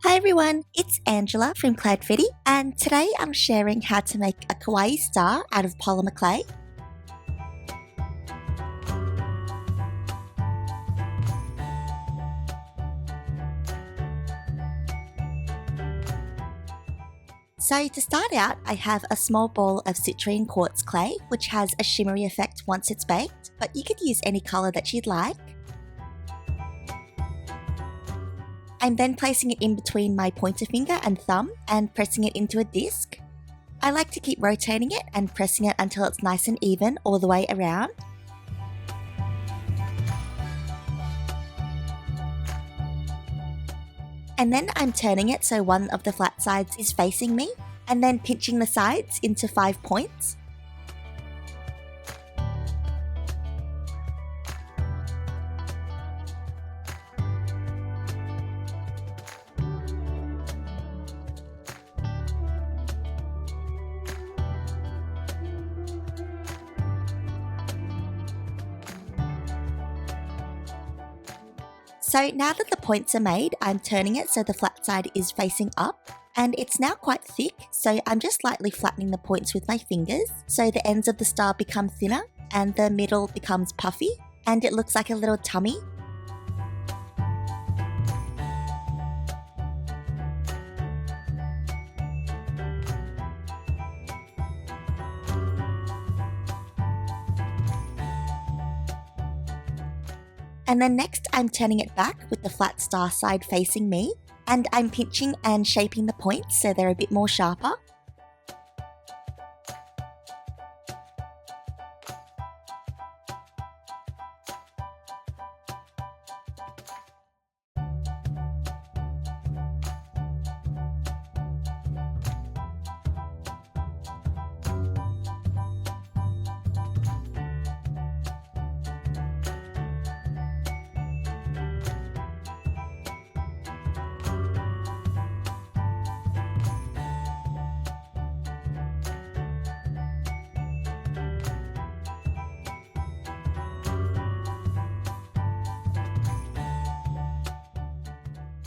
Hi everyone, it's Angela from Cloudfetti, and today I'm sharing how to make a kawaii star out of polymer clay. So to start out, I have a small ball of citrine quartz clay, which has a shimmery effect once it's baked, but you could use any colour that you'd like. I'm then placing it in between my pointer finger and thumb and pressing it into a disc. I like to keep rotating it and pressing it until it's nice and even all the way around. And then I'm turning it so one of the flat sides is facing me, and then pinching the sides into 5 points. So now that the points are made, I'm turning it so the flat side is facing up, and it's now quite thick, so I'm just lightly flattening the points with my fingers so the ends of the star become thinner and the middle becomes puffy and it looks like a little tummy. And then next I'm turning it back with the flat star side facing me, and I'm pinching and shaping the points so they're a bit more sharper.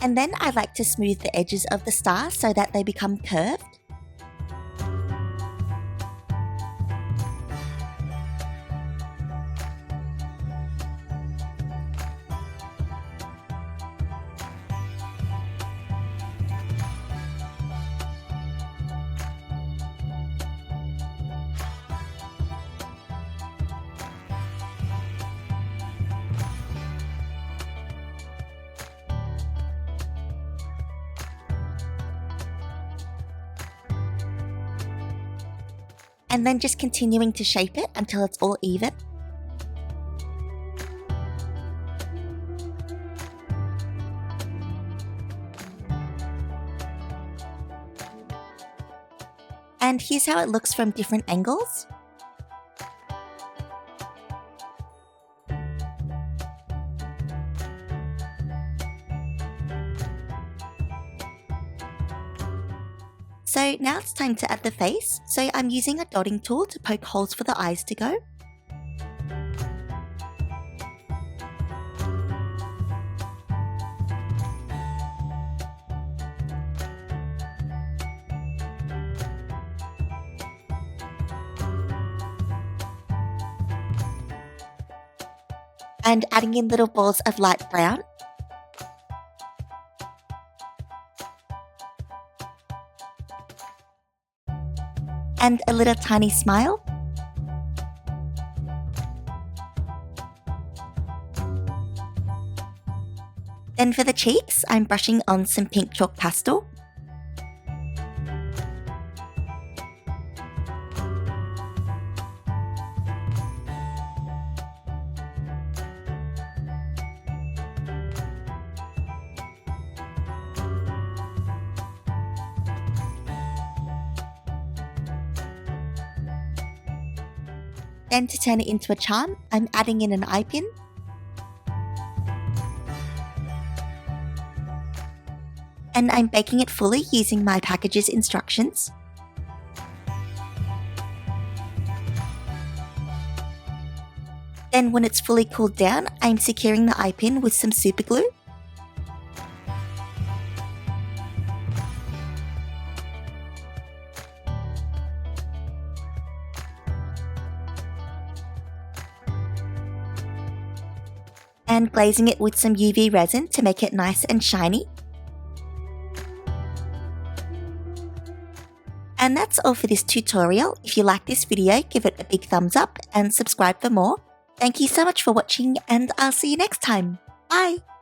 And then I like to smooth the edges of the star so that they become curved. And then just continuing to shape it until it's all even. And here's how it looks from different angles. So now it's time to add the face, so I'm using a dotting tool to poke holes for the eyes to go. And adding in little balls of light brown. And a little tiny smile. Then for the cheeks, I'm brushing on some pink chalk pastel. Then to turn it into a charm, I'm adding in an eye pin. And I'm baking it fully using my package's instructions. Then when it's fully cooled down, I'm securing the eye pin with some super glue. and glazing it with some UV resin to make it nice and shiny. And that's all for this tutorial. If you like this video, give it a big thumbs up and subscribe for more. Thank you so much for watching, and I'll see you next time. Bye!